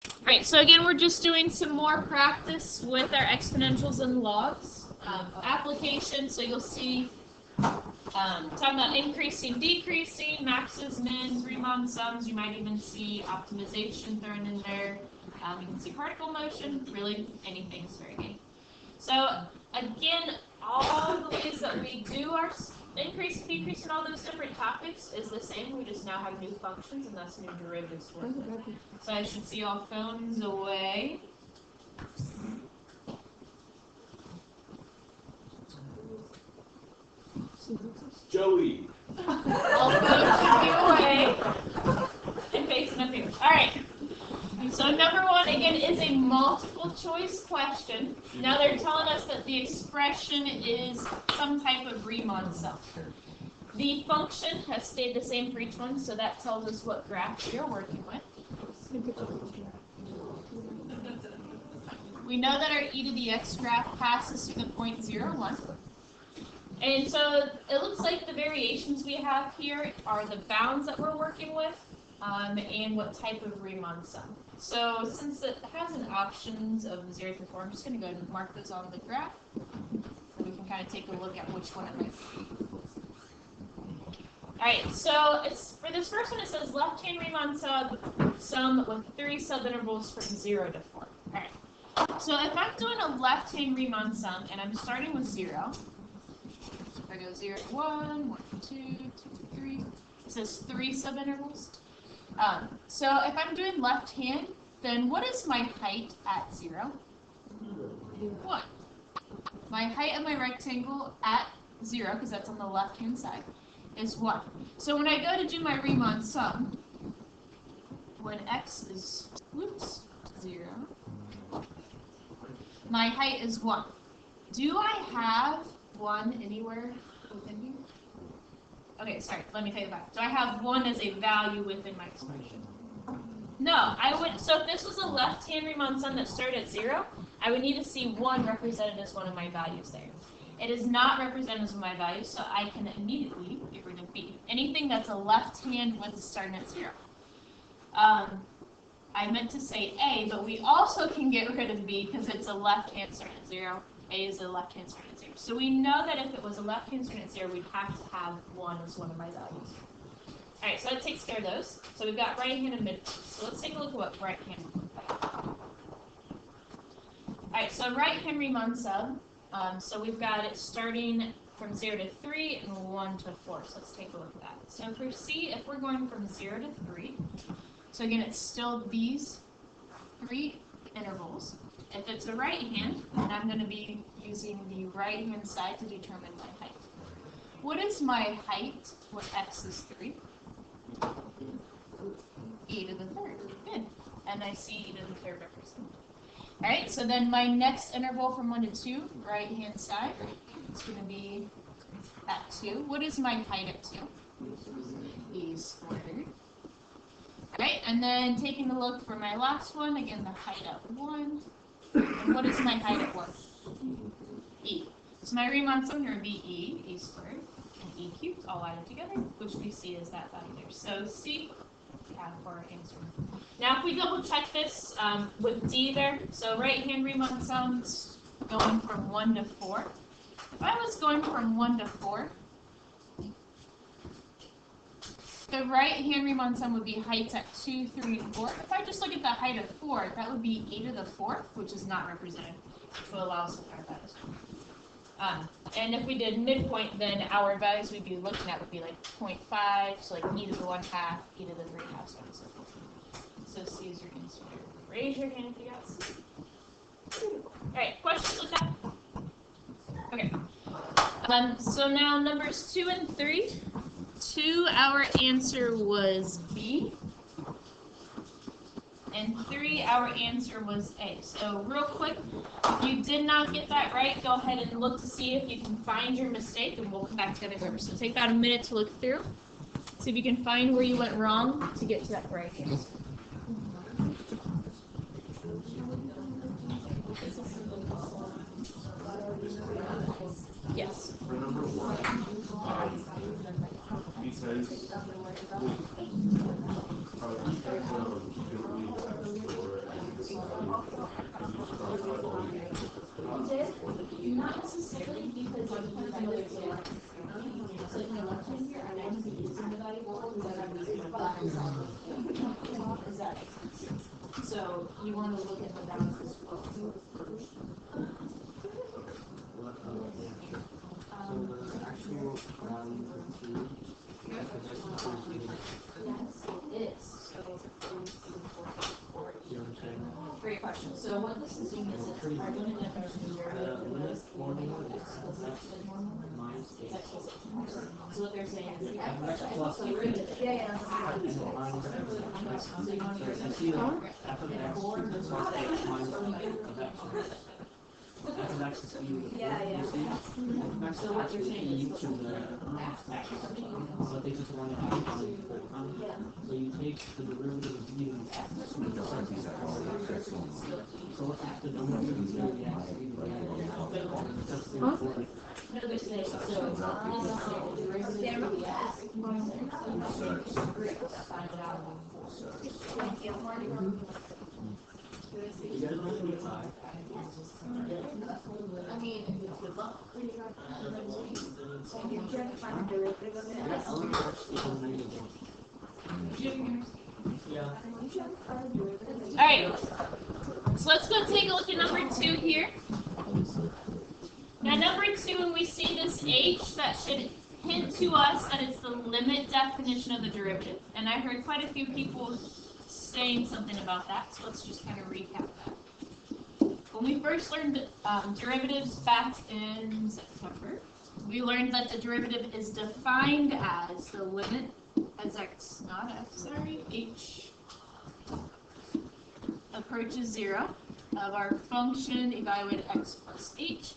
Alright, so again, we're just doing some more practice with our exponentials and logs. Application, so you'll see talking about increasing, decreasing, maxes, mins, Riemann sums. You might even see optimization thrown in there. You can see particle motion, really anything's very good. So again, all the ways that we do our increase, decrease, and all those different topics is the same. We just now have new functions and thus new derivatives to work with. So I should see all phones away. Joey. All phones should be away and facing up here. All right. So number one, again, is a multiple choice question. Now they're telling us that the expression is some type of Riemann sum. The function has stayed the same for each one, so that tells us what graph you're working with. We know that our e to the x graph passes through the point 0, 1. And so it looks like the variations we have here are the bounds that we're working with and what type of Riemann sum. So since it has an options of 0 through 4, I'm just going to go ahead and mark those on the graph. And we can kind of take a look at which one it might be. Alright, so for this first one it says left-hand Riemann sum with 3 subintervals from 0 to 4. Alright, so if I'm doing a left-hand Riemann sum and I'm starting with 0, if I go 0 to 1, 1 to 2, 2 to 3, it says 3 subintervals. So if I'm doing left hand, then what is my height at 0? 1. My height of my rectangle at 0, because that's on the left hand side, is 1. So when I go to do my Riemann sum, when x is 0, my height is 1. Do I have 1 anywhere within here? Okay, sorry, let me take it back. Do I have 1 as a value within my expression? No, I would. So if this was a left-hand Riemann sum that started at 0, I would need to see 1 represented as one of my values there. It is not represented as one of my values, so I can immediately get rid of b. Anything that's a left hand with starting at 0. I meant to say a, but we also can get rid of b because it's a left hand starting at 0. A is a left hand starting at 0. So we know that if it was a left hand starting at 0, we'd have to have 1 as one of my values. Alright, so that takes care of those. So we've got right hand and midpoint. So let's take a look at what right hand looks like. Alright, so right hand Riemann sum. So we've got it starting from 0 to 3 and 1 to 4. So let's take a look at that. So if we're going from 0 to 3, so again, it's still these 3 intervals. If it's a right hand, then I'm going to be using the right hand side to determine my height. What is my height when x is 3? E to the third. Good. And I see e to the third represented. Alright, so then my next interval from 1 to 2, right hand side, it's going to be at 2. What is my height at 2? E squared. Alright, and then taking a look for my last one, again the height at 1. And what is my height at 1? E. So my Riemann sum here would be e squared, and e cubed, all added together, which we see as that value there. So C, we have for our answer. Now if we double check this with D there, so right hand Riemann sums going from 1 to 4. If I was going from 1 to 4, the right hand Riemann sum would be heights at 2, 3, and 4. If I just look at the height of 4, that would be e to the 4th, which is not represented, which will allow us to find that as well. And if we did midpoint, then our values we'd be looking at would be like 0.5, so like e to the 1/2, e to the 3/2, so on and so forth. So C is your answer. Raise your hand if you got C. Alright, questions with that? Okay. So now numbers 2 and 3. 2, our answer was B. And 3, our answer was A. So real quick, if you did not get that right, go ahead and look to see if you can find your mistake, and we'll come back together first. So take about a minute to look through. See if you can find where you went wrong to get to that right answer. Yes. For number 1, he says, he says not necessarily because it depends on whether it's a left. So like my left hand here, I want to be using the variable because I'm using the back side. Does that make sense? So you want to look at the balance as well. So the actual value of 2, Yes, it is. So, 3, 4, 4. you know what I'm saying? Great question. So what this is doing is it's our limit definition of derivative Limit is formula x plus h is normal. minus It's 8. x plus h. So what they're saying is X plus derivative. and minus x. So you want to So you see that f of x plus h minus of x. F of x is e to the 4th, you see? That's So what you're actually saying e is to the but they just want to add on the 4. So you take the derivative of e to the x. So what's the derivative of e to the x? Just the 4. No, they're saying so. This is the derivative of the x. Find it out. You guys want to be 5? I mean, good luck. Yeah. Alright, so let's go take a look at number 2 here. Now number 2, when we see this h, that should hint to us that it's the limit definition of the derivative. And I heard quite a few people saying something about that, so let's just kind of recap that. When we first learned derivatives back in September, we learned that the derivative is defined as the limit as x, not f, sorry, h approaches 0 of our function evaluated x plus h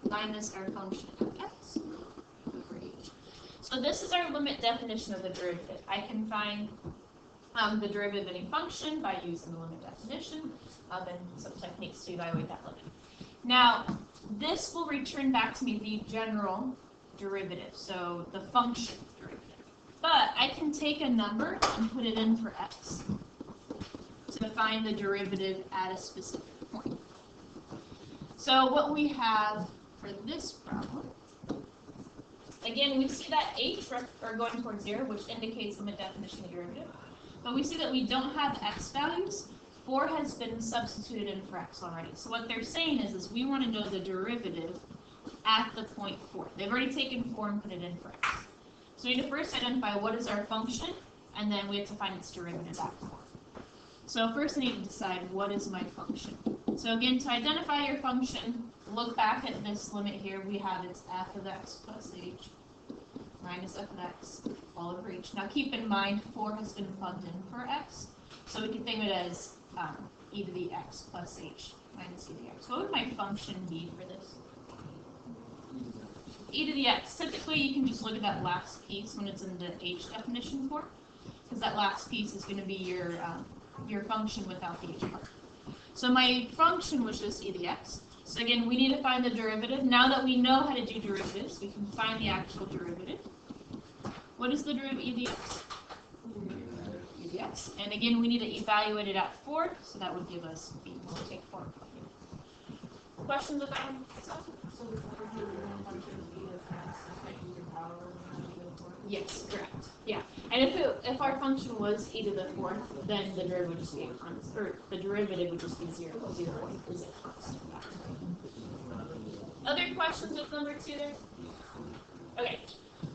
minus our function of x over h. So this is our limit definition of the derivative. I can find the derivative of any function by using the limit definition and some techniques to evaluate that limit. Now, this will return back to me the general derivative, so the function derivative. But I can take a number and put it in for x to find the derivative at a specific point. So what we have for this problem, again, we see that h are going towards 0, which indicates limit definition of derivative. But we see that we don't have x values. 4 has been substituted in for x already. So what they're saying is we want to know the derivative at the point 4. They've already taken 4 and put it in for x. So we need to first identify what is our function, and then we have to find its derivative at 4. So first I need to decide what is my function. So again, to identify your function, look back at this limit here. We have it's f of x plus h minus f of x all over h. Now keep in mind 4 has been plugged in for x, so we can think of it as e to the x plus h minus e to the x. What would my function be for this? E to the x. Typically you can just look at that last piece when it's in the h definition form, because that last piece is going to be your function without the h part. So my function was just e to the x. So again, we need to find the derivative. Now that we know how to do derivatives, we can find the actual derivative. What is the derivative of e to the x? E to the x. And again, we need to evaluate it at 4, so that would give us b. We'll take 4. Questions about stuff? Yes, correct. Yeah, and if our function was e to the 4th, then the derivative would just be a constant, or the derivative would just be 0. 0 is a constant. Other questions with number 2 there? Okay,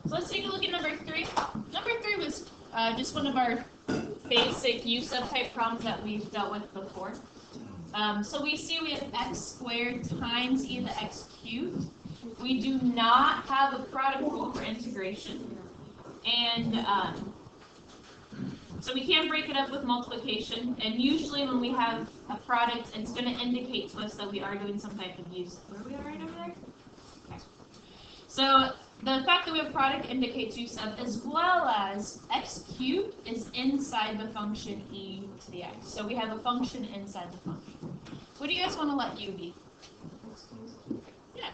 so let's take a look at number 3. Number 3 was just one of our basic u-sub type problems that we've dealt with before. So we see we have x squared times e to the x cubed. We do not have a product rule for integration. And so we can break it up with multiplication. And usually when we have a product, it's going to indicate to us that we are doing some type of use. Where are we at right over there? Okay. So the fact that we have product indicates use of, as well as x cubed is inside the function e to the x. So we have a function inside the function. What do you guys want to let u be? Yeah,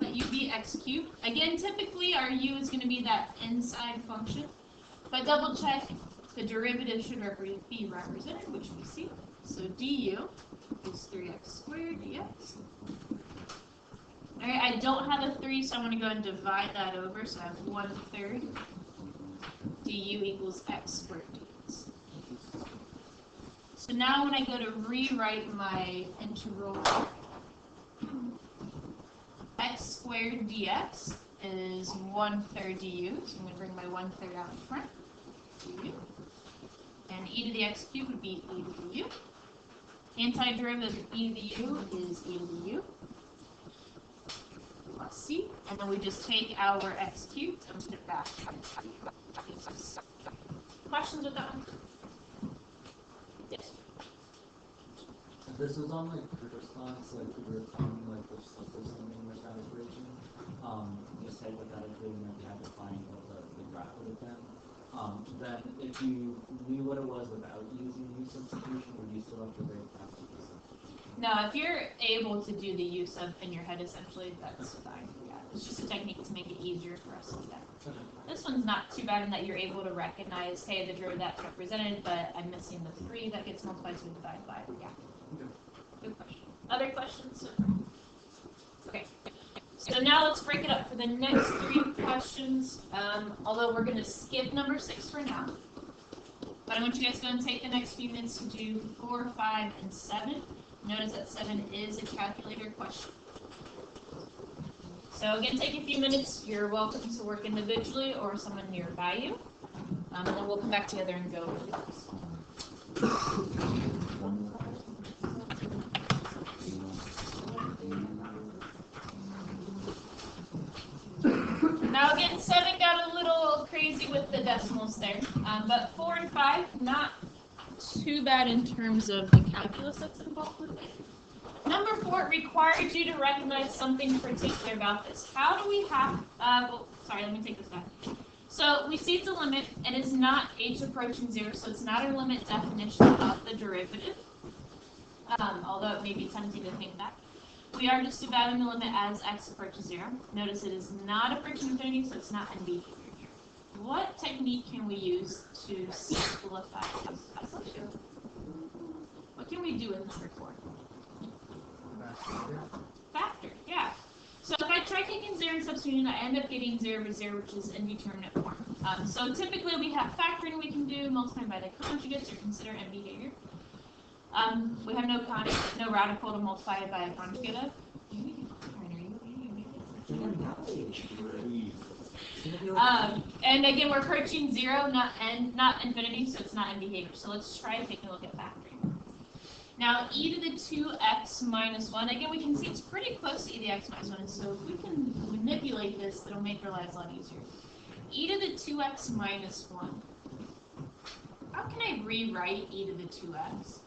let u be x cubed. Again, typically our u is going to be that inside function. But double check, the derivative should be represented, which we see. So du is 3x squared dx Alright, I don't have a 3, so I'm going to go and divide that over. So I have 1/3 du equals x squared dx. So now when I go to rewrite my integral, x squared dx is 1/3 du. So I'm going to bring my 1/3 out in front. Du. And e to the x cubed would be e to the u. Antiderivative of e to the u is e to the u plus c. And then we just take our x cubed and put it back. Questions with that one? Yes. This was on like the response, like we were talking like there's something with that equation. Just hypothetically, you know, we had to find what the graph would have been. Then if you knew what it was without using u substitution, would you still have to break down the u substitution? No, if you're able to do the use of in your head, essentially, that's fine. Yeah, it's just a technique to make it easier for us to do that. Okay. This one's not too bad in that you're able to recognize, hey, the derivative that's represented, but I'm missing the 3 that gets multiplied, so we divide by. Yeah. Okay. Good question. Other questions? Okay. So now let's break it up for the next 3 questions. Although we're going to skip number 6 for now. But I want you guys to go and take the next few minutes to do 4, 5, and 7. Notice that 7 is a calculator question. So again, take a few minutes. You're welcome to work individually or someone nearby you. And then we'll come back together and go over those. Now again, 7 got a little crazy with the decimals there, but 4 and 5, not too bad in terms of the calculus that's involved with it. Number 4 requires you to recognize something particular about this. How do we have, let me take this back. So we see it's a limit, and it's not h approaching 0, so it's not a limit definition of the derivative, although it may be tempting to think that. We are just evaluating the limit as x approaches 0. Notice it is not approaching infinity, so it's not in behavior here. What technique can we use to simplify this? What can we do with number 4? Factor, yeah. So if I try taking 0 and substituting, I end up getting 0 over 0, which is indeterminate form. So typically we have factoring we can do, multiplying by the conjugates, or consider end behavior. We have no radical to multiply it by a conjugate of. And again, we're approaching 0, not infinity, so it's not in behavior. So let's try taking a look at factoring. Now, e to the 2x minus 1, again, we can see it's pretty close to e to the x minus 1, so if we can manipulate this, it'll make our lives a lot easier. E to the 2x minus 1. How can I rewrite e to the 2x?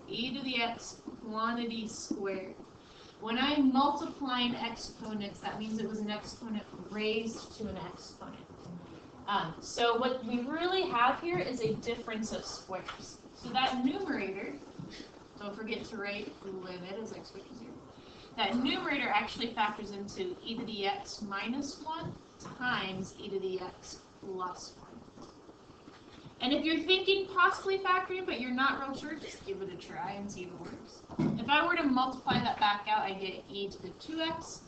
E to the x quantity squared. When I'm multiplying exponents, that means it was an exponent raised to an exponent. So what we really have here is a difference of squares. So that numerator, don't forget to write limit as x equals 0. That numerator actually factors into e to the x minus 1 times e to the x plus 1. And if you're thinking possibly factoring, but you're not real sure, just give it a try and see if it works. If I were to multiply that back out, I get e to the 2x,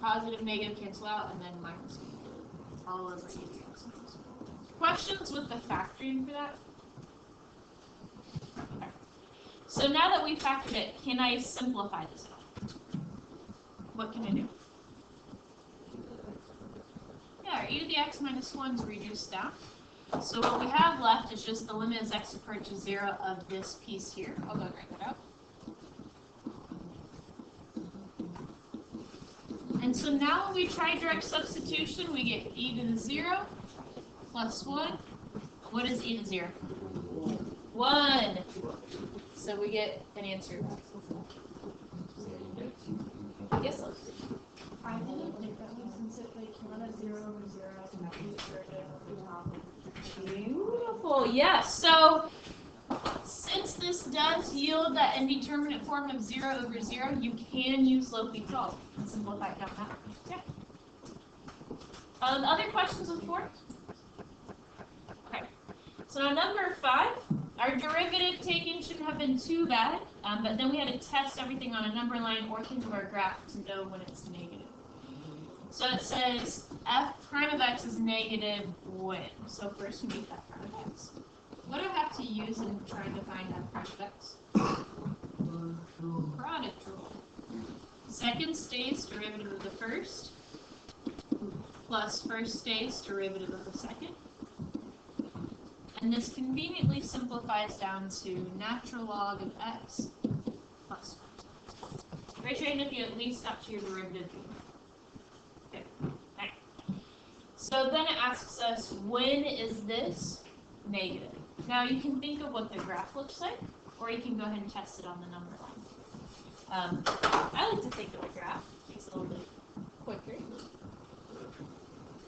positive, negative cancel out, and then minus 1. All of those are e to the x minus 1. Questions with the factoring for that? Okay. So now that we factored it, can I simplify this out? What can I do? Yeah, our e to the x minus 1 is reduced down. So what we have left is just the limit as x approaches 0 of this piece here. I'll go and write that out. And so now when we try direct substitution, we get e to the 0 plus 1. What is e to 0? 1. So we get an answer. Yes, Liz? I did it differently since it like came out of 0 over 0 as an Beautiful. Yes. So since this does yield that indeterminate form of 0 over 0, you can use L'Hopital and simplify it down that way. Yeah. Other questions with 4? Okay. So now number 5, our derivative taken should have been been too bad, but then we had to test everything on a number line or think of our graph to know when it's negative. So it says f prime of x is negative when. So first we need f prime of x. What do I have to use in trying to find f prime of x? Product rule. Second stays derivative of the first, plus first stays derivative of the second. And this conveniently simplifies down to natural log of x plus 1. Raise your hand if you at least got to your derivative. Okay. Right. So then it asks us, when is this negative? Now you can think of what the graph looks like, or you can go ahead and test it on the number line. I like to think of a graph. It's a little bit quicker.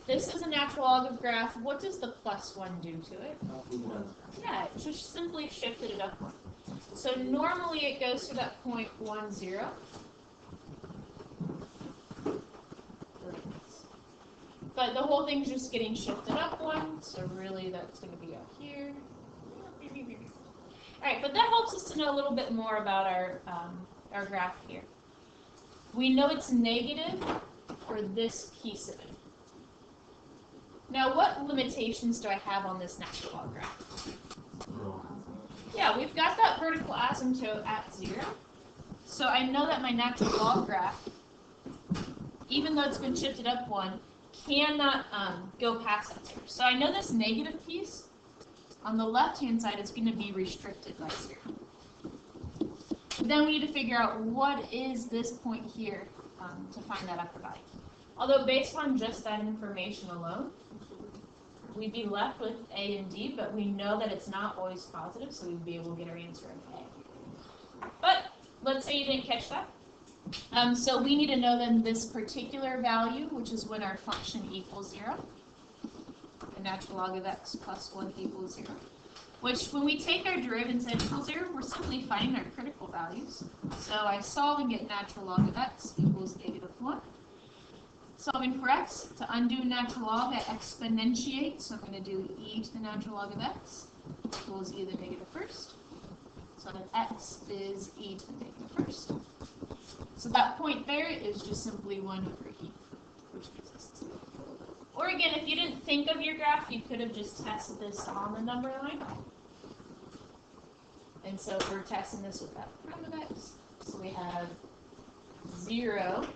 This is a natural log of graph. What does the plus 1 do to it? Yeah, it just simply shifted it up 1. So normally it goes to that point 1, 0. But the whole thing's just getting shifted up 1, so really that's going to be up here. Alright, but that helps us to know a little bit more about our graph here. We know it's negative for this piece of it. Now, what limitations do I have on this natural log graph? Yeah, we've got that vertical asymptote at 0. So I know that my natural log graph, even though it's been shifted up 1, cannot go past that 0. So I know this negative piece on the left-hand side is going to be restricted by 0. Then we need to figure out what is this point here to find that upper value. Although based on just that information alone, we'd be left with A and D, but we know that it's not always positive, so we'd be able to get our answer in A. But let's say you didn't catch that. So we need to know then this particular value, which is when our function equals 0. The natural log of x plus 1 equals 0. Which, when we take our derivative and say equals 0, we're simply finding our critical values. So I solve and get natural log of x equals negative 1. Solving for x, to undo natural log, I exponentiate. So I'm going to do e to the natural log of x equals e to the negative first. So then x is e to the negative first. So that point there is just simply 1 over e, which gives us 2. Or again, if you didn't think of your graph, you could have just tested this on the number line. And so we're testing this with f prime of x. So we have 0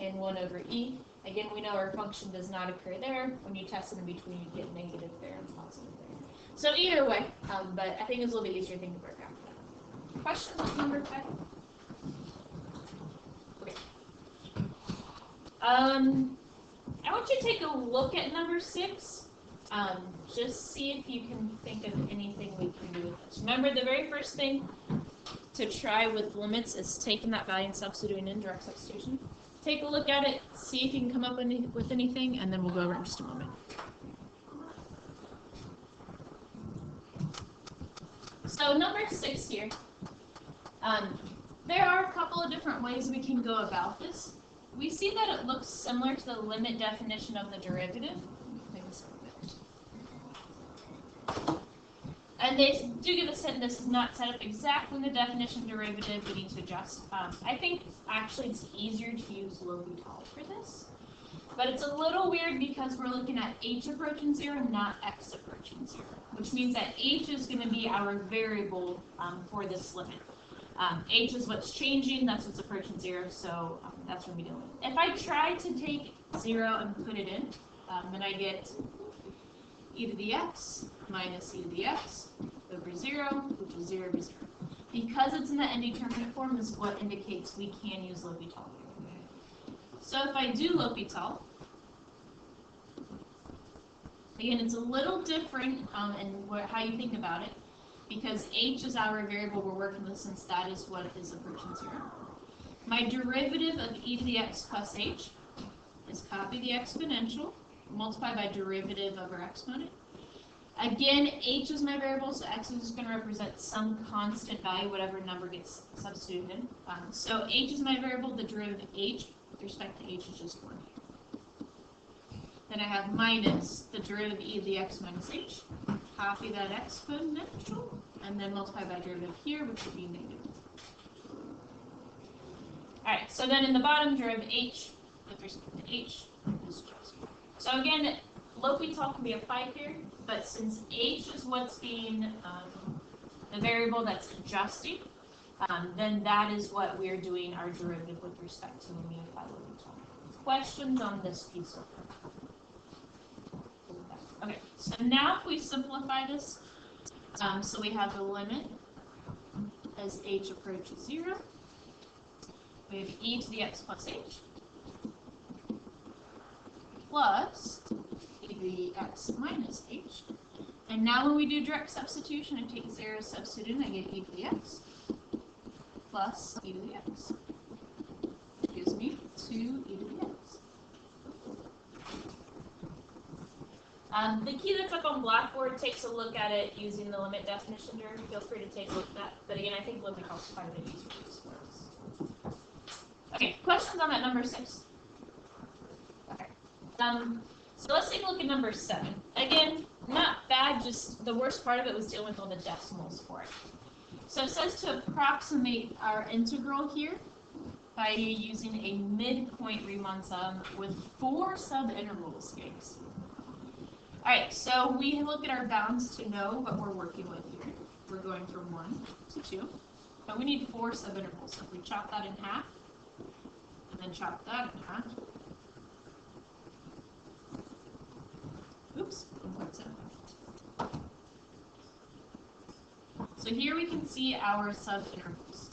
and 1 over e. Again, we know our function does not occur there. When you test it in between, you get negative there and positive there. So either way, but I think it's a little bit easier to think of our graph. Questions on number 5? Okay. I want you to take a look at number 6. Just see if you can think of anything we can do with this. Remember, the very first thing to try with limits is taking that value and substituting in direct substitution. Take a look at it, see if you can come up with anything, and then we'll go over it in just a moment. So number 6 here. There are a couple of different ways we can go about this. We see that it looks similar to the limit definition of the derivative. And they do give us that this is not set up exactly in the definition derivative. We need to adjust. I think actually it's easier to use L'Hopital for this. But it's a little weird because we're looking at h approaching 0, not x approaching 0. Which means that h is going to be our variable for this limit. H is what's changing, that's what's approaching 0, so that's what we're dealing with. If I try to take 0 and put it in, then I get e to the x minus e to the x over 0, which is 0 over 0. Because it's in the indeterminate form is what indicates we can use L'Hopital. So if I do L'Hopital, again, it's a little different in how you think about it, because h is our variable we're working with since that is what is approaching 0. My derivative of e to the x plus h is copy the exponential, multiply by derivative of our exponent. Again, h is my variable, so x is just going to represent some constant value, whatever number gets substituted in. So h is my variable, the derivative of h with respect to h is just 1. Then I have minus the derivative of e to the x minus h. Copy that exponential, and then multiply by derivative here, which would be negative. Alright, so then in the bottom, derivative h with respect to h is just. So again, L'Hopital can be applied here, but since h is what's being the variable that's adjusting, then that is what we're doing our derivative with respect to when we apply L'Hopital. Questions on this piece of it? Okay, so now if we simplify this, so we have the limit as h approaches 0. We have e to the x plus h plus e to the x minus h. And now when we do direct substitution, I take 0 substitute in, I get e to the x plus e to the x. Which gives me 2 e to the x. The key that's up on Blackboard takes a look at it using the limit definition there. Feel free to take a look at that. But again, I think L'Hopital is quite a bit easier to use for us. Okay, questions on that number 6? Okay. So let's take a look at number 7. Again, not bad, just the worst part of it was dealing with all the decimals for it. So it says to approximate our integral here by using a midpoint Riemann sum with 4 subintervals, guys. Alright, so we look at our bounds to know what we're working with here. We're going from 1 to 2. But we need 4 subintervals. So if we chop that in half, and then chop that in half. Oops, 1.7. So here we can see our subintervals.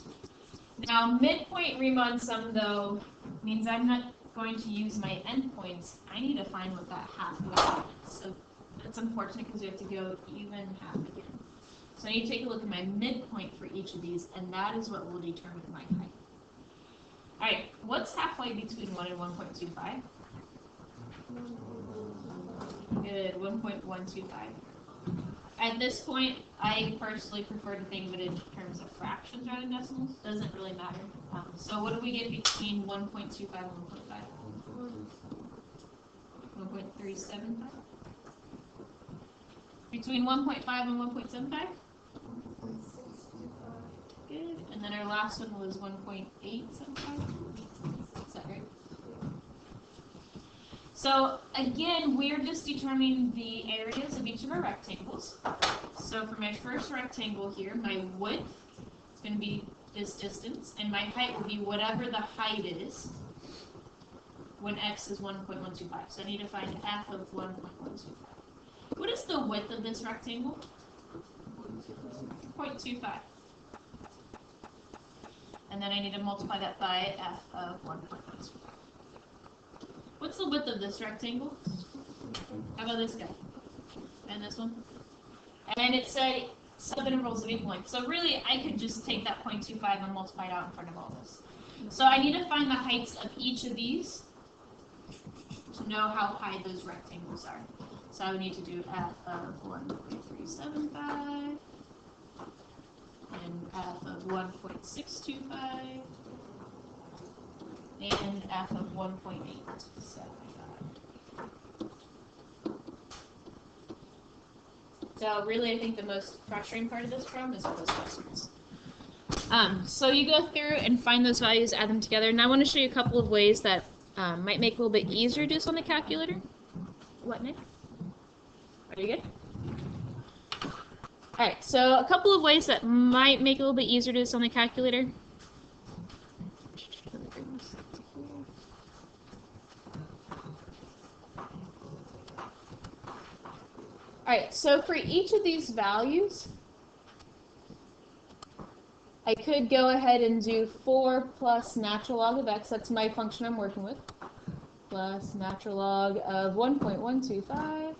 Now, midpoint Riemann sum, though, means I'm not going to use my endpoints. I need to find what that halfway is. So that's unfortunate because we have to go even half again. So I need to take a look at my midpoint for each of these, and that is what will determine my height. Alright, what's halfway between 1 and 1.25? Good, 1.125. At this point, I personally prefer to think of it in terms of fractions rather than decimals. Doesn't really matter. So what do we get between 1.25 and 1.5? 1.375? Between 1.5 and 1.75? Good. And then our last one was 1.875? Is that right? So again, we're just determining the areas of each of our rectangles. So for my first rectangle here, my width is going to be this distance, and my height will be whatever the height is when x is 1.125. So I need to find f of 1.125. What is the width of this rectangle? 0.25. And then I need to multiply that by f of 1.125. What's the width of this rectangle? How about this guy? And this one? And it said subintervals of equal length. So really, I could just take that 0.25 and multiply it out in front of all this. So I need to find the heights of each of these to know how high those rectangles are. So I would need to do f of 1.375 and f of 1.625 and f of 1.875. So really, I think the most frustrating part of this problem is all those decimals. So you go through and find those values, add them together, and I want to show you a couple of ways that might make it a little bit easier to do this on the calculator. What, Nick? Are you good? Alright, so a couple of ways that might make it a little bit easier to do this on the calculator. Alright, so for each of these values, I could go ahead and do 4 plus natural log of x, that's my function I'm working with, plus natural log of 1.125.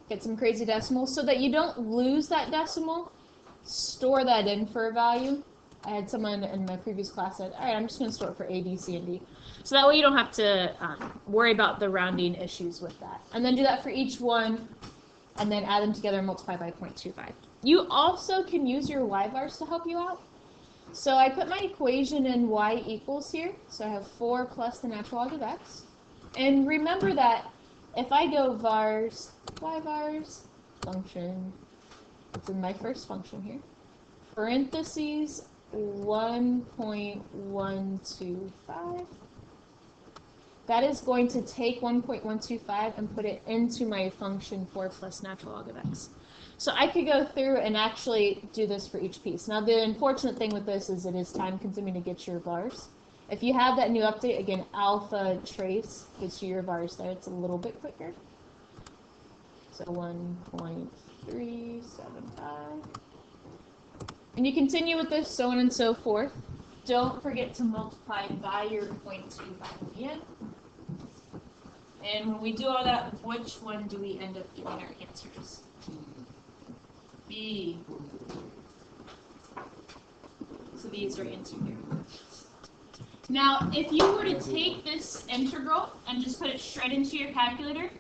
Get some crazy decimals. So that you don't lose that decimal, store that in for a value. I had someone in my previous class said, all right, I'm just going to store it for A, B, C, and D. So that way you don't have to worry about the rounding issues with that. And then do that for each one, and then add them together and multiply by 0.25. You also can use your y-bars to help you out. So I put my equation in y equals here. So I have 4 plus the natural log of x. And remember that if I go vars, y vars, function, it's in my first function here, parentheses 1.125, that is going to take 1.125 and put it into my function 4 plus natural log of x. So I could go through and actually do this for each piece. Now the unfortunate thing with this is it is time consuming to get your vars. If you have that new update, again, alpha trace gets you your vars there. It's a little bit quicker. So 1.375. And you continue with this, so on and so forth. Don't forget to multiply by your 0.25 again. And when we do all that, which one do we end up getting our answers? B. So these are answered here. Now, if you were to take this integral and just put it straight into your calculator,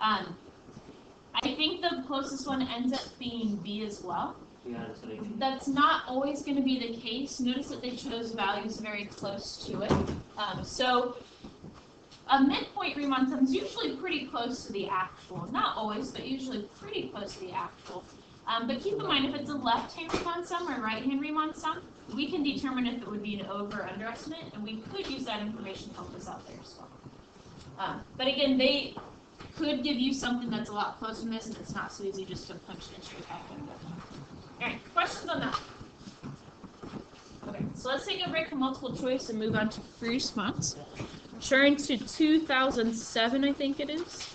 I think the closest one ends up being B as well. Yeah, that's what I think. That's not always going to be the case. Notice that they chose values very close to it. So a midpoint Riemann sum is usually pretty close to the actual. Not always, but usually pretty close to the actual. But keep in mind, if it's a left-hand Riemann sum or right-hand Riemann sum, we can determine if it would be an over or underestimate, and we could use that information to help us out there as well. But again, they could give you something that's a lot closer than this, and it's not so easy just to punch it straight back in. All right, questions on that? Okay, so let's take a break from multiple choice and move on to free response. Turn to 2007, I think it is.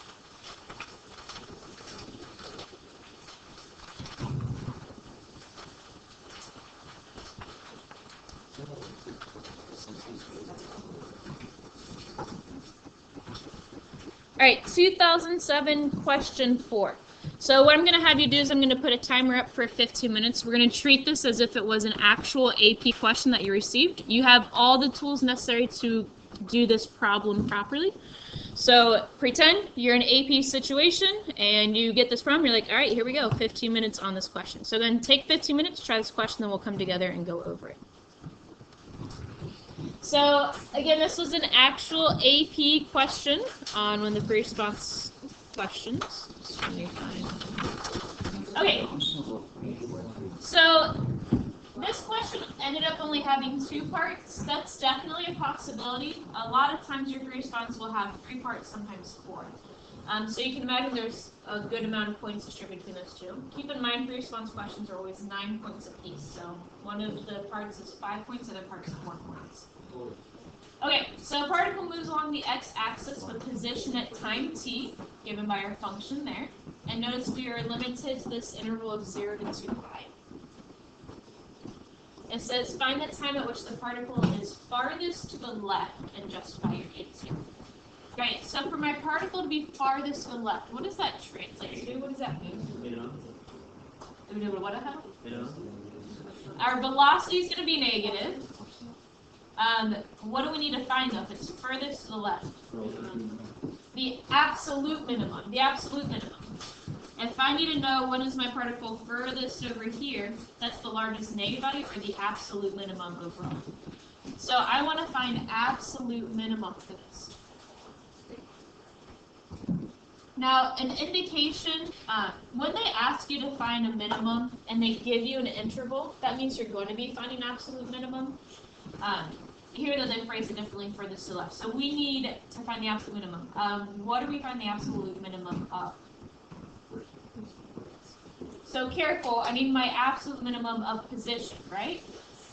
All right, 2007, question 4. So what I'm going to have you do is I'm going to put a timer up for 15 minutes. We're going to treat this as if it was an actual AP question that you received. You have all the tools necessary to do this problem properly. So pretend you're in an AP situation and you get this problem. You're like, all right, here we go, 15 minutes on this question. So then take 15 minutes, try this question, then we'll come together and go over it. So again, this was an actual AP question on one of the free response questions. Let me find. Okay, so this question ended up only having 2 parts. That's definitely a possibility. A lot of times your free response will have 3 parts, sometimes 4. So you can imagine there's a good amount of points distributed between those 2. Keep in mind free response questions are always 9 points apiece. So one of the parts is 5 points, the other part is 4 points. Okay, so a particle moves along the x-axis with position at time t, given by our function there. And notice we are limited to this interval of 0 to 2 pi. It says, find the time at which the particle is farthest to the left and justify your answer. Right, so for my particle to be farthest to the left, what does that translate to? What does that mean? What our velocity is going to be negative. What do we need to find though if it's furthest to the left? The absolute minimum. The absolute minimum. If I need to know when is my particle furthest over here, that's the largest negative value or the absolute minimum overall. So I want to find absolute minimum for this. Now, an indication, when they ask you to find a minimum and they give you an interval, that means you're going to be finding absolute minimum. Here, though, they phrase it differently furthest to the left. So we need to find the absolute minimum. What do we find the absolute minimum of? So careful, I need my absolute minimum of position, right?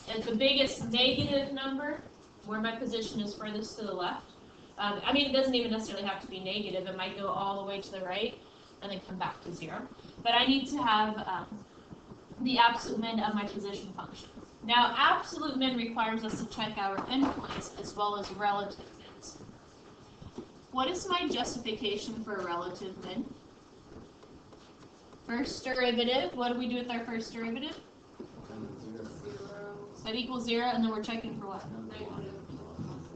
It's the biggest negative number where my position is furthest to the left. I mean, it doesn't even necessarily have to be negative. It might go all the way to the right and then come back to 0. But I need to have the absolute min of my position function. Now, absolute min requires us to check our endpoints as well as relative mins. What is my justification for a relative min? First derivative, what do we do with our first derivative? So that equals 0, and then we're checking for what?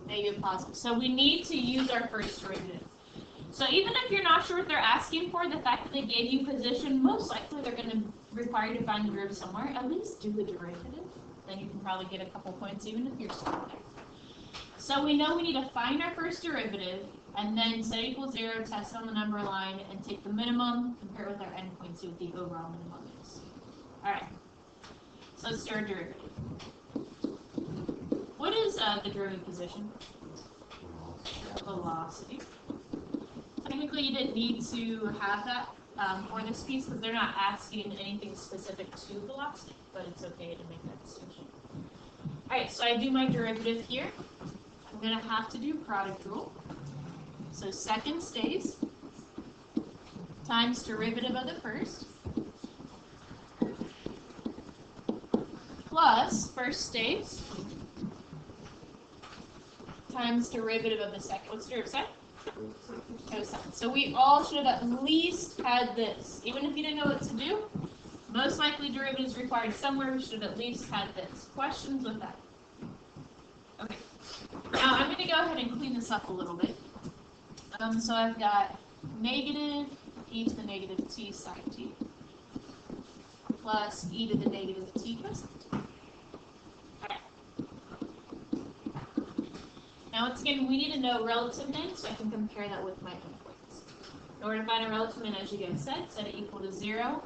Negative positive. So we need to use our first derivative. So even if you're not sure what they're asking for, the fact that they gave you position, most likely they're going to require you to find the derivative somewhere. At least do the derivative. Then you can probably get a couple points even if you're still there. So we know we need to find our first derivative, and then set equals 0, test on the number line, and take the minimum, compare it with our endpoint, see what the overall minimum is. Alright, so let's do our derivative. What is the derivative position? Velocity. Technically, you didn't need to have that for this piece because they're not asking anything specific to velocity, but it's okay to make that distinction. Alright, so I do my derivative here. I'm going to have to do product rule. So second stays times derivative of the first plus first stays times derivative of the second. What's the derivative side? Cosine. So we all should have at least had this. Even if you didn't know what to do, most likely derivative is required somewhere. We should have at least had this. Questions with that? Okay. Now I'm going to go ahead and clean this up a little bit. So I've got negative e to the negative t sine t plus e to the negative t cosine t. Alright. Now once again, we need to know relative min so I can compare that with my endpoints. In order to find a relative min, as you guys said, set it equal to 0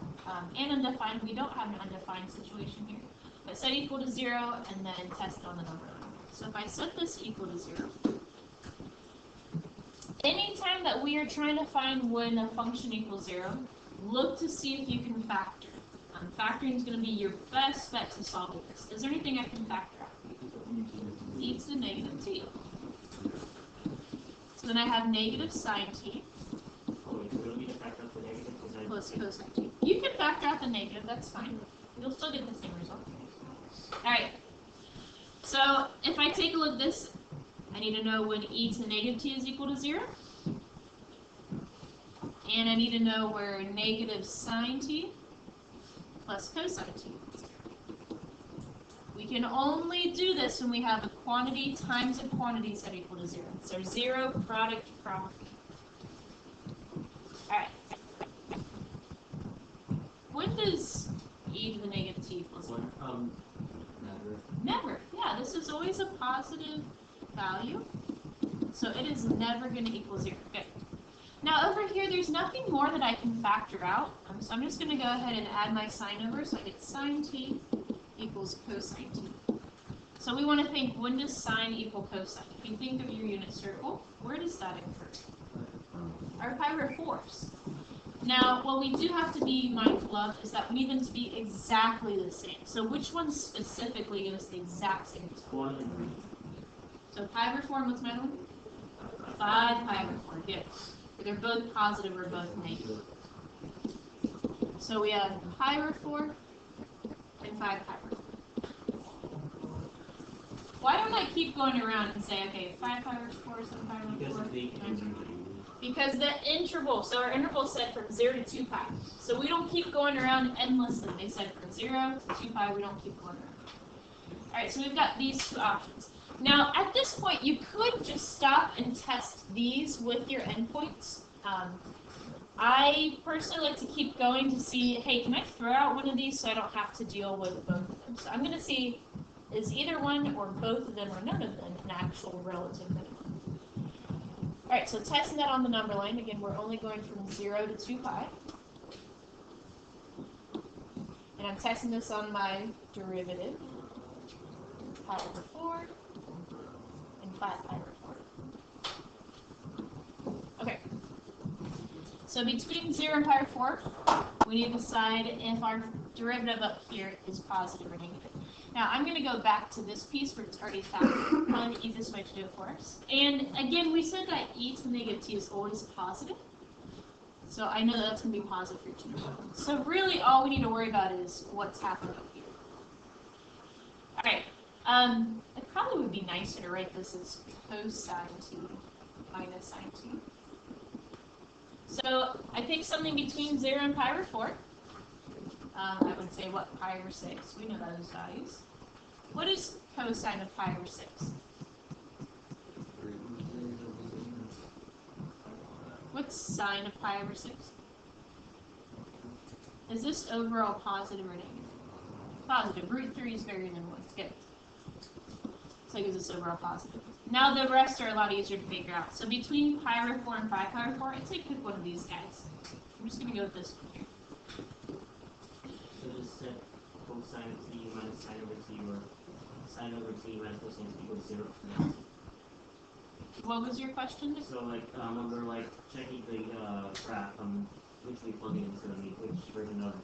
and undefined. We don't have an undefined situation here. But set equal to 0 and then test it on the number line. So if I set this equal to 0, anytime that we are trying to find when a function equals 0, look to see if you can factor. Factoring is going to be your best bet to solve this. Is there anything I can factor out? E to the negative t. So then I have negative sine t plus cosine t. You can factor out the negative, that's fine. You'll still get the same result. Alright. So if I take a look at this, I need to know when e to the negative t is equal to 0. And I need to know where negative sine t plus cosine t. We can only do this when we have a quantity times a quantity set equal to 0. So 0 product from. Alright. When does e to the negative t equal 0? Never. Never. Yeah, this is always a positive value. So it is never going to equal 0. Good. Now over here, there's nothing more that I can factor out. So I'm just going to go ahead and add my sine over. So I get sine t equals cosine t. So we want to think, when does sine equal cosine? If you think of your unit circle, where does that occur? Our Pythagoras. Now, what we do have to be mindful of is that we need them to be exactly the same. So which one specifically give us the exact same result? So Pythagoras form, what's my one? 5 Pythagoras form, good. They're both positive or both negative. So we have Pythagoras form and 5 Pythagoras. Why don't I keep going around and say, okay, 5 Pythagoras 4, 7 Pythagoras 4? Because the interval, so our interval is set from 0 to 2 pi. So we don't keep going around endlessly. They said from 0 to 2 pi, we don't keep going around. Alright, so we've got these two options. Now, at this point, you could just stop and test these with your endpoints. I personally like to keep going to see, hey, can I throw out one of these so I don't have to deal with both of them? So I'm going to see, is either one or both of them or none of them an actual relative minimum? Alright, so testing that on the number line, again, we're only going from 0 to 2 pi. And I'm testing this on my derivative, pi over 4, and 5 pi over 4. Okay. So between 0 and pi over 4, we need to decide if our derivative up here is positive or negative. Now, I'm going to go back to this piece where it's already factored. Probably the easiest way to do it for us. And again, we said that e to the negative t is always positive. So I know that that's going to be positive for each interval. So really, all we need to worry about is what's happening up here. Alright. It probably would be nicer to write this as cosine t minus sine t. So I take something between 0 and pi over 4. I would say what, pi over 6. We know those values. What is cosine of pi over 6? What's sine of pi over 6? Is this overall positive or negative? Positive. Root 3 is bigger than 1. Good. So it gives us overall positive. Now the rest are a lot easier to figure out. So between pi over 4 and 5 pi over 4, I'd say pick one of these guys. I'm just going to go with this one here. So just set cosine of t minus sine over t, or sine over t minus cosine of t equals 0. What was your question? So like when we're like checking the graph, which we plug into which version of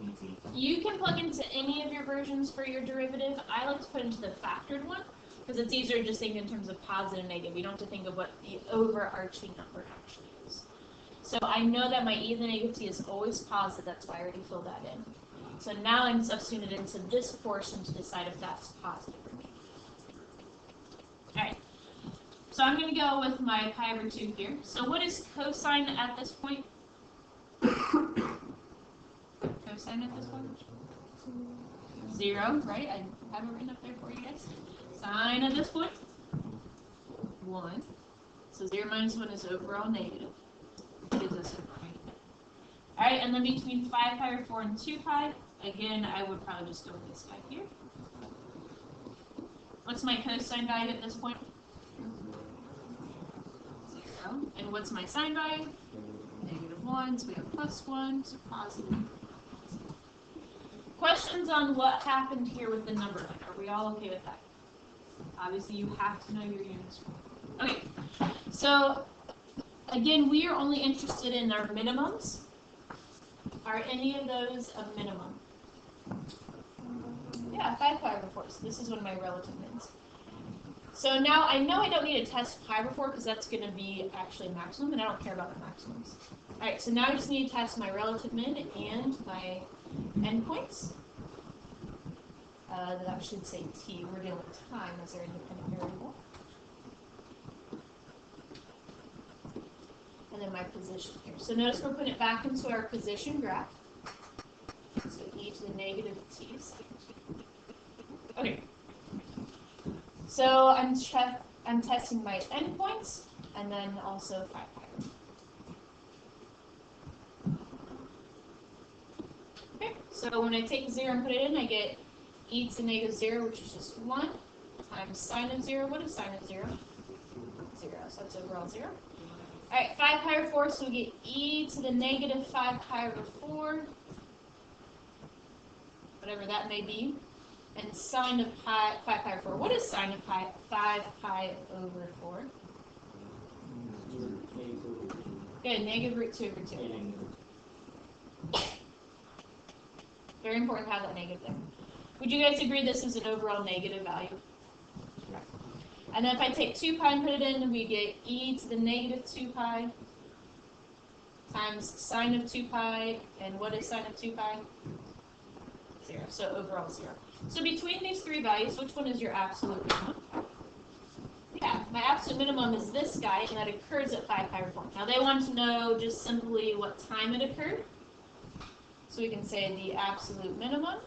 dt. You can plug into any of your versions for your derivative. I like to put into the factored one because it's easier to just think in terms of positive and negative. You don't have to think of what the overarching number actually is. So I know that my e to the negative t is always positive. That's why I already filled that in. So now I'm substituting it into this portion to decide if that's positive or negative. All right. So I'm going to go with my pi over 2 here. So what is cosine at this point? Cosine at this point? 0, right? I have it written up there for you guys. Sine at this point? 1. So 0 minus 1 is overall negative. Gives us overall negative. Alright, and then between 5 pi over 4 and 2 pi, again, I would probably just go with this guy here. What's my cosine value at this point? 0. And what's my sine value? -1, so we have +1, so positive. Questions on what happened here with the number line? Are we all okay with that? Obviously, you have to know your units. Okay, so again, we are only interested in our minimums. Are any of those a minimum? Yeah, 5 pi over 4. So this is one of my relative mins. So now I know I don't need to test pi over 4 because that's going to be actually a maximum, and I don't care about the maximums. All right, so now I just need to test my relative min and my endpoints. That should say t. We're dealing with time as our independent variable. And then my position here. So notice we're putting it back into our position graph. So e to the negative t. Okay. So I'm testing my endpoints and then also 5 pi. Okay, so when I take 0 and put it in, I get e to the negative 0, which is just 1, times sine of 0. What is sine of 0? 0, so that's overall 0. Alright, 5 pi over 4, so we get e to the negative 5 pi over 4, whatever that may be, and sine of 5 pi over 4. What is sine of 5 pi over 4? Good, negative root 2 over 2. Very important to have that negative there. Would you guys agree this is an overall negative value? And then if I take 2 pi and put it in, we get e to the negative 2 pi times sine of 2 pi. And what is sine of 2 pi? 0. So overall 0. So between these three values, which one is your absolute minimum? Yeah, my absolute minimum is this guy, and that occurs at 5 pi over 4. Now they want to know just simply what time it occurred. So we can say the absolute minimum.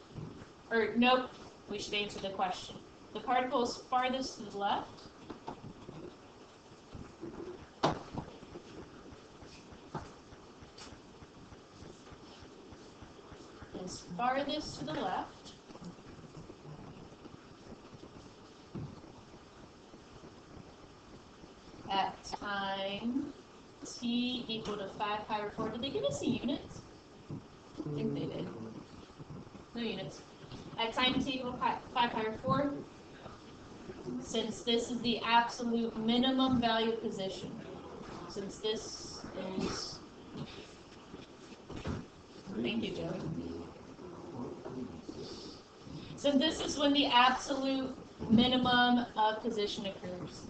Or nope, we should answer the question. The particle is farthest to the left. Is farthest to the left. At time t equal to 5 pi over 4. Did they give us a unit? I think they did. No units. At time t equal to 5 pi over 4. Since this is the absolute minimum value position, since this is, thank you, Joey. Since this is when the absolute minimum of position occurs.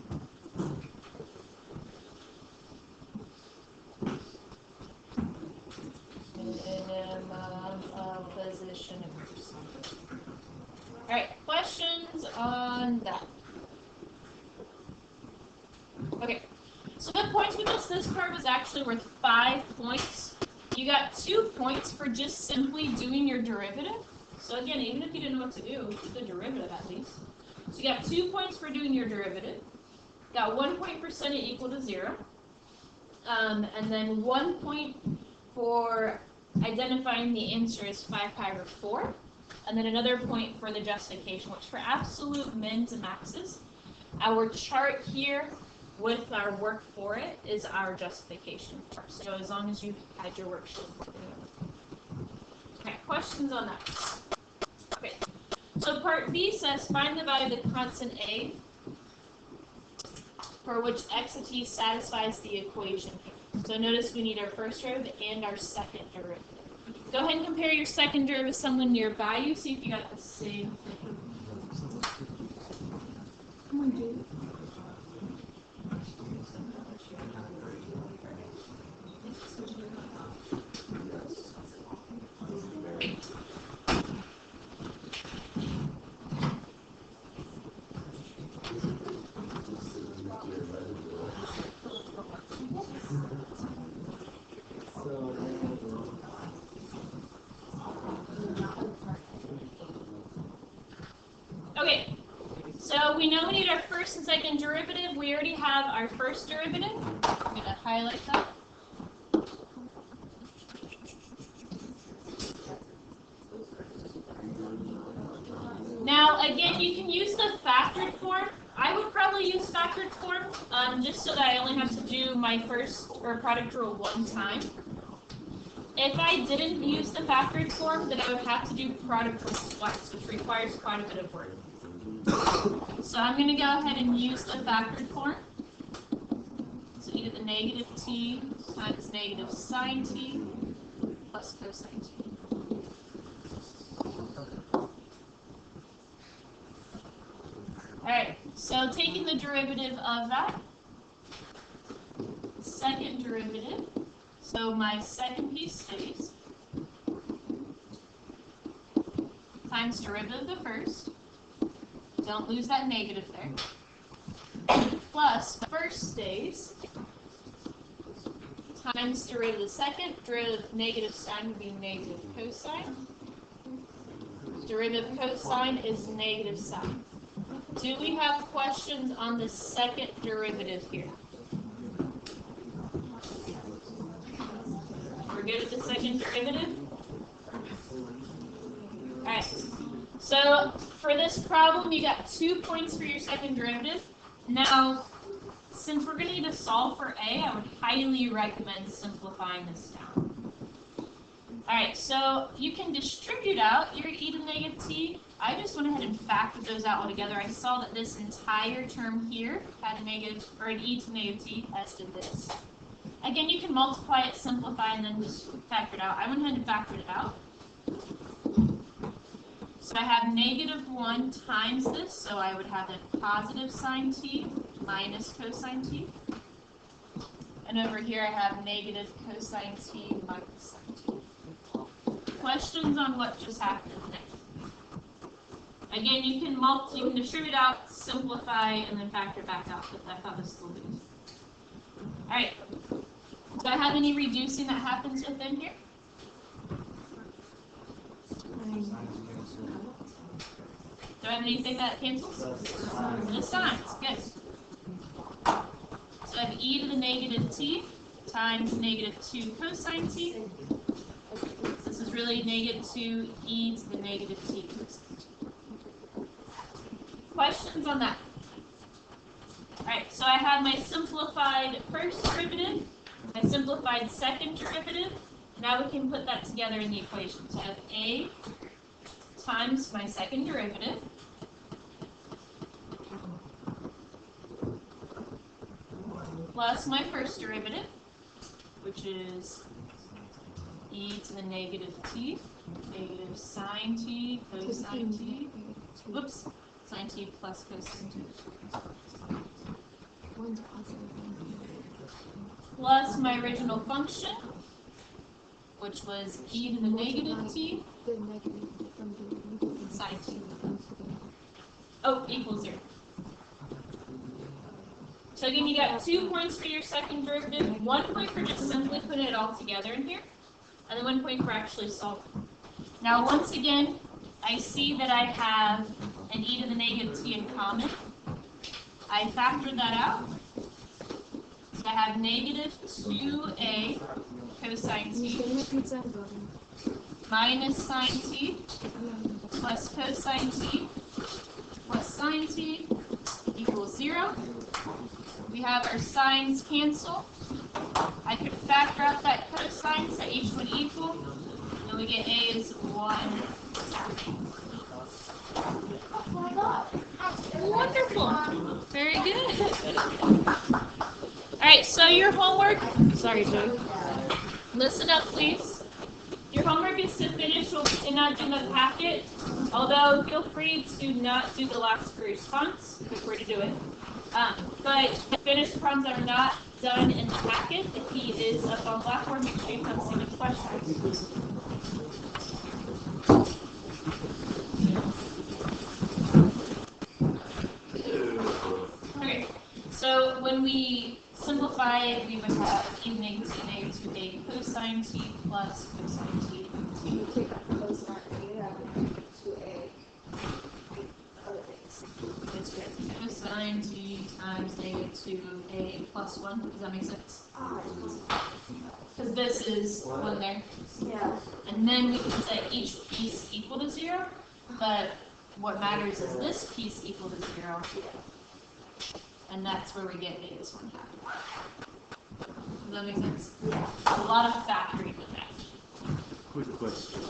Minimum of position occurs. All right, questions on that? Okay, so the points with this curve is actually worth 5 points. You got 2 points for just simply doing your derivative. So again, even if you didn't know what to do, the derivative at least. So you got 2 points for doing your derivative. Got 1 point for setting it equal to 0. And then 1 point for identifying the answer as 5 pi over 4. And then another point for the justification, which for absolute mins and maxes, Our chart here with our work for it is our justification part. So as long as you had your worksheet. Okay, questions on that? Okay. So part B says find the value of the constant A for which x of t satisfies the equation. So notice we need our first derivative and our second derivative. Go ahead and compare your second derivative with someone nearby you, see if you got the same thing. Come on, dude. Okay, so we know we need our first and second derivative. We already have our first derivative. I'm going to highlight that. Now, again, you can use the factored form. I would probably use factored form just so that I only have to do my first or product rule one time. If I didn't use the factored form, then I would have to do product rule twice, which requires quite a bit of work. So I'm going to go ahead and use the factored form. So e to the negative t times negative sine t plus cosine t. Alright, so taking the derivative of that, second derivative, so my second piece stays, times derivative of the first, don't lose that negative there, plus first stays, times derivative of the second, derivative of negative sine would be negative cosine, derivative of cosine is negative sine. Do we have questions on the second derivative here? We're good with the second derivative? Alright, so for this problem, you got 2 points for your second derivative. Now, since we're going to need to solve for a, I would highly recommend simplifying this down. Alright, so you can distribute out your e to the negative t. I just went ahead and factored those out altogether. I saw that this entire term here had a negative, or an e to the negative t, as did this. Again, you can multiply it, simplify, and then just factor it out. I went ahead and factored it out. So I have negative 1 times this, so I would have a positive sine t minus cosine t. And over here I have negative cosine t minus sine t. Questions on what just happened next? Again, you can distribute out, simplify, and then factor back out, but I thought this was a little bit. Alright. Do I have any reducing that happens within here? Do I have anything that cancels? Just signs. Good. So I have e to the negative t times negative 2 cosine t. This is really negative 2 e to the negative t cosine t. Questions on that? Alright, so I have my simplified first derivative, my simplified second derivative. Now we can put that together in the equation. So I have a times my second derivative plus my first derivative, which is e to the negative t, negative sine t, cosine t, whoops, sine t plus cosine t, plus my original function, which was e to the negative t, sine t. Oh, equals 0. So again, you got 2 points for your second derivative, 1 point for just simply putting it all together in here, and then 1 point for actually solving. Now, once again, I see that I have an e to the negative t in common. I factored that out. So I have negative 2a cosine t minus sine t plus cosine t plus sine t equals 0. We have our signs cancel. I could factor out that cosine so each one equal. And we get A is 1. Wonderful. Very good. Alright, so your homework, sorry Joe, listen up please. Your homework is to finish what we did not do in the packet, although feel free to not do the last response, feel free to do it. But finish the problems that are not done in the packet. The key is up on Blackboard, make sure you come see the questions. Okay, so when we simplify it, we would have e negative to a cosine t plus cosine t. You take that cosine and add it to a other things. It's good. Cosine t times negative 2a plus 1. Does that make sense? Because this is 1 there. Yeah. And then we can set each piece equal to 0, but what matters is this piece equal to 0. And that's where we get a is 1 half. Does that make sense? Yeah. A lot of factoring with that. Quick question.